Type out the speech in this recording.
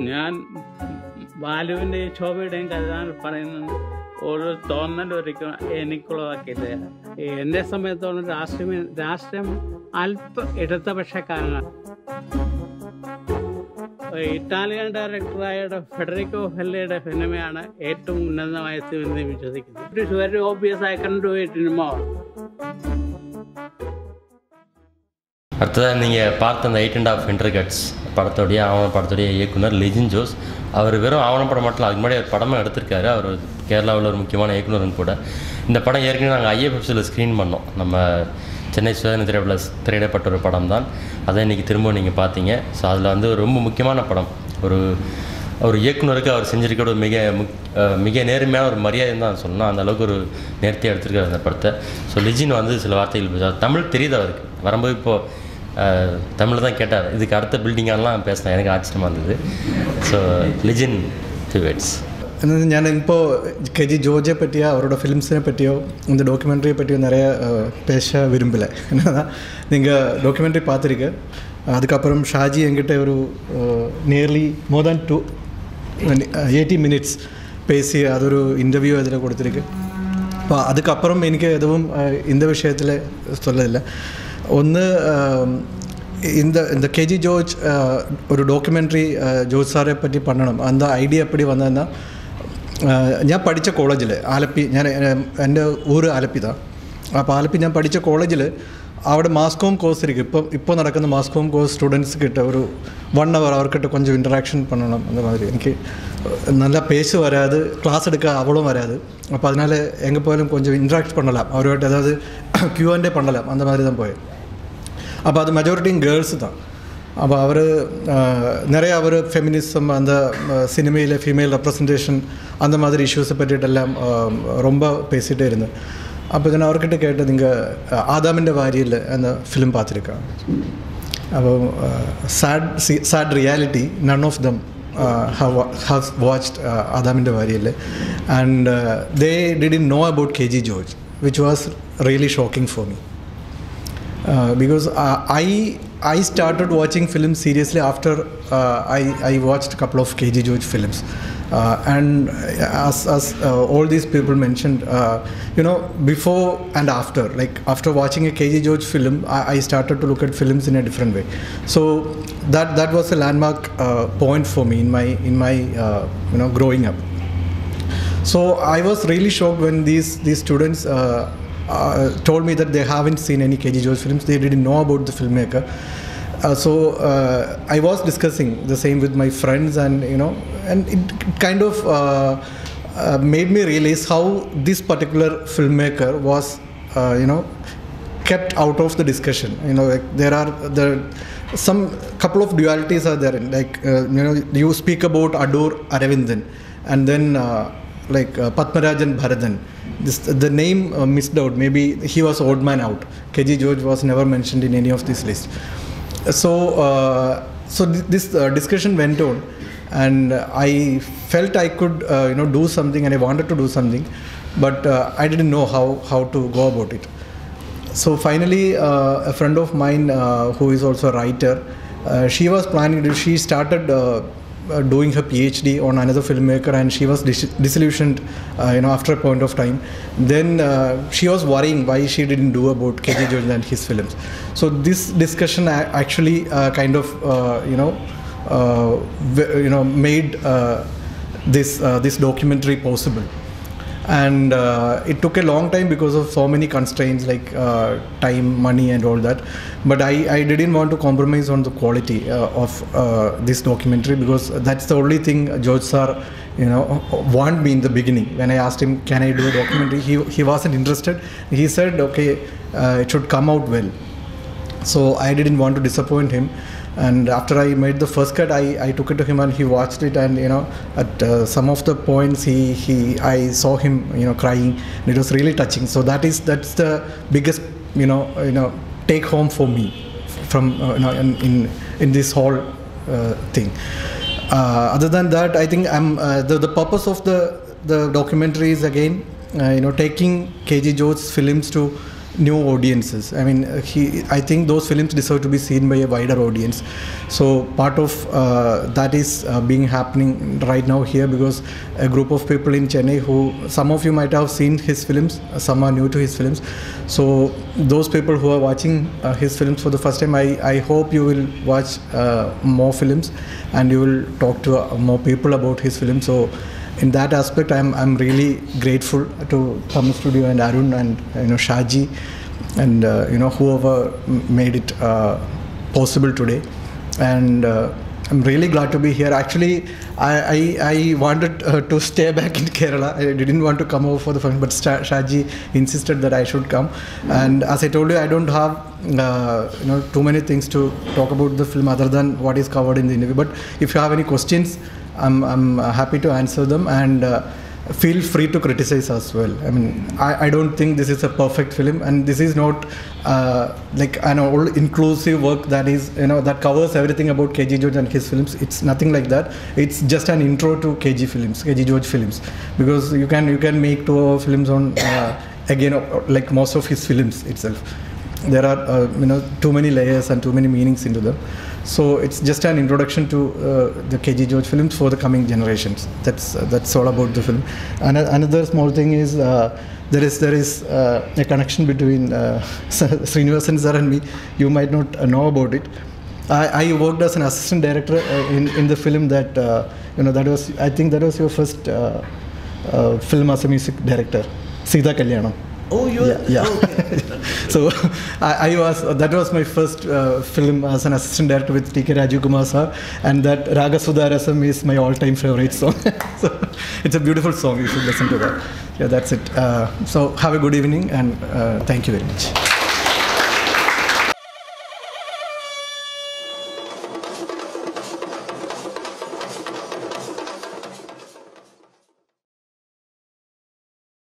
ഞാൻ ബാലുവിൻ്റെയും ശോഭയുടെയും കഥ പറയുന്നത് ഒരു തോന്നലൊരിക്കലും എനിക്കുള്ളതാക്കിയില്ല. എന്നെ സംബന്ധിച്ചോളം രാഷ്ട്രീയം അല്പം ഇടതുപക്ഷക്കാരനാണ്. ഇറ്റാലിയൻ ഡയറക്ടറായ ഫെഡറിക്കോ ഫെല്ലിയുടെ സിനിമയാണ് ഏറ്റവും ഉന്നതമായ സിനിമ വിശ്വസിക്കുന്നത്. It is very obvious I can do it in more. அடுத்ததாக நீங்கள் பார்த்த அந்த 8.5 இன்டர்கட்ஸ் படத்துடைய இயக்குனர் லிஜின் ஜோஸ். அவர் வெறும் ஆவணப்படம் மட்டும் அதுக்கு முன்னாடி ஒரு படமாக எடுத்திருக்காரு. அவர் கேரளாவில் ஒரு முக்கியமான இயக்குனரும் கூட. இந்த படம் ஏற்கனவே நாங்கள் ஐஎஃப்எஃப்சியில் ஸ்க்ரீன் பண்ணோம். நம்ம சென்னை சுதந்திர திரையிடப்பட்ட ஒரு படம் தான். அதை இன்றைக்கி திரும்ப நீங்கள் பார்த்தீங்க. ஸோ அதில் வந்து ஒரு ரொம்ப முக்கியமான படம். ஒரு இயக்குனருக்கு அவர் செஞ்சிருக்கிற ஒரு மிக நேர்மையான ஒரு மரியாதை தான் சொல்லணும். அந்த அளவுக்கு ஒரு நேர்த்தியாக எடுத்திருக்காரு அந்த படத்தை. ஸோ லிஜின் வந்து சில வார்த்தைகள் பேசுவார். தமிழ் தெரியுது அவருக்கு. வரும்போது இப்போது தமிழில் தான் கேட்டார். இதுக்கு அடுத்த பில்டிங்கெல்லாம் பேசினேன். எனக்கு ஆச்சரியமாக இருந்தது. ஸோ லிஜின் ഫേവേറ്റ്സ്. ഞാൻ ഇപ്പോൾ KG ஜோஜை பற்றியோ அவரோட ஃபிலிம்ஸை பற்றியோ இந்த டாக்குமெண்ட்ரியை பற்றியோ நிறைய பேச விரும்பலை. என்னன்னா நீங்கள் டாக்குமெண்ட்ரி பார்த்துருக்கு. அதுக்கப்புறம் ஷாஜி என்கிட்ட ஒரு நியர்லி மோர் தேன் 80 minutes பேசி അതൊരു ഇൻ്റർവ്യൂ അതിൽ കൊടുത്തിരിക്കും. അപ്പോൾ അതുക്കപ്പുറം എനിക്ക് എതുവും இந்த விஷயத்தில் சொல்லதில்லை. ഒന്ന് இந்த KG ஜோர்ஜ் ഒരു ഡോക്യുമെൻ്ററി ജോർജ് സാറെ പറ്റി பண்ணണം. அந்த ഐഡിയ എപ്പടി വന്നതെന്നാൽ ഞാൻ പഠിച്ച കോളേജിൽ ആലപ്പി, എൻ്റെ ഊര് ആലപ്പി தான். അപ്പോൾ ആലപ്പി ഞാൻ പഠിച്ച കോളേജിൽ അവിടെ മാസ്കോം കോഴ്സ് ഇരിക്കും. ഇപ്പോൾ നടക്കുന്ന മാസ്കോം കോഴ്സ് സ്റ്റുഡൻസ് കിട്ട ഒരു 1 hour അവർക്കിട്ട് കൊഞ്ചം ഇൻട്രാക്ഷൻ பண்ணണം அந்த மாதிரி. എനിക്ക് നല്ല பேச வராது, கிளாஸ் எடுக்க அவ்வளோ வராது. அப்போ அதனால் எங்கே போயாலும் கொஞ்சம் இன்ட்ராக்ட் பண்ணலாம் அவர்கிட்ட, அதாவது Q&A பண்ணலாம். அந்த மாதிரி தான் போய். அப்போ அது மெஜாரிட்டியும் கேர்ள்ஸு தான். அப்போ அவர் நிறைய ஃபெமினிசம், அந்த சினிமையில் ஃபீமேல் ரெப்ரசன்டேஷன், அந்த மாதிரி இஷ்யூஸை பற்றிட்டெல்லாம் ரொம்ப பேசிகிட்டே இருந்தேன். அப்போ நான் அவர்கிட்ட கேட்டது, நீங்கள் ஆதாமிൻ്റെ ഭാര്യയിൽ அந்த ஃபிலிம் பார்த்துருக்கேன். அப்போ sad reality, none of them have watched ஆதாமிൻ്റെ ഭാര്യയിൽ, and they didn't know about KG George, which was really shocking for me. Because I started watching films seriously after I watched a couple of KG George films, and as all these people mentioned, before and after, like after watching a KG George film, I started to look at films in a different way. So that was a landmark point for me in my growing up. So I was really shocked when these students told me that they haven't seen any KG George films. They didn't know about the filmmaker. So I was discussing the same with my friends, and it kind of made me realize how this particular filmmaker was kept out of the discussion. Like there are some couple of dualities are there. Like you speak about Adur Aravindan, and then like Padmarajan Bharathan. The name missed out. Maybe he was odd man out. KG George was never mentioned in any of this list. So this discussion went on, and I felt I could do something, and I wanted to do something, but I didn't know how to go about it. So finally, a friend of mine who is also a writer, she was planning to. She started doing her PhD on another filmmaker, and she was disillusioned after a point of time. Then she was worrying why she didn't do about KG George and his films. So this discussion actually kind of made this documentary possible. And it took a long time because of so many constraints, like time, money and all that. But I didn't want to compromise on the quality of this documentary, because that's the only thing George sir want me in the beginning. When I asked him, can I do a documentary, he wasn't interested. He said, okay, it should come out well. So I didn't want to disappoint him. And after I made the first cut, I took it to him, and he watched it, and at some of the points I saw him crying, and it was really touching. So that's the biggest take home for me from in this whole thing. Other than that, I think the purpose of the documentary is again taking KG George's films to new audiences. I mean, I think those films deserve to be seen by a wider audience. So part of that is being happening right now here, because a group of people in Chennai who, some of you might have seen his films, some are new to his films. So those people who are watching his films for the first time, I hope you will watch more films and you will talk to more people about his films. So in that aspect, I'm really grateful to Tamil Studio and Arun and Shaji and whoever made it possible today. And I'm really glad to be here. Actually, I wanted to stay back in Kerala. I didn't want to come over for the film, but Shaji insisted that I should come. And as I told you, I don't have too many things to talk about the film other than what is covered in the interview. But if you have any questions, I'm happy to answer them, and feel free to criticize as well. I mean, I don't think this is a perfect film, and this is not like an all inclusive work that is that covers everything about KG George and his films. It's nothing like that. It's just an intro to KG George films, because you can make 2 hour films on again like most of his films itself. There are too many layers and too many meanings into them. So it's just an introduction to the KG George films for the coming generations. That's all about the film. And another small thing is there is a connection between Srinivasan sir and me. You might not know about it. I worked as an assistant director in the film that that was, I think that was your first film as a music director, Sita Kalyanam. Oh, you are? Yeah. Oh, okay. So that was my first film as an assistant director with T.K. Rajiv Kumar sir, and that Raga Sudarasam is my all-time favorite song. So it's a beautiful song. You should listen to that. Yeah, that's it. So have a good evening, and thank you very much.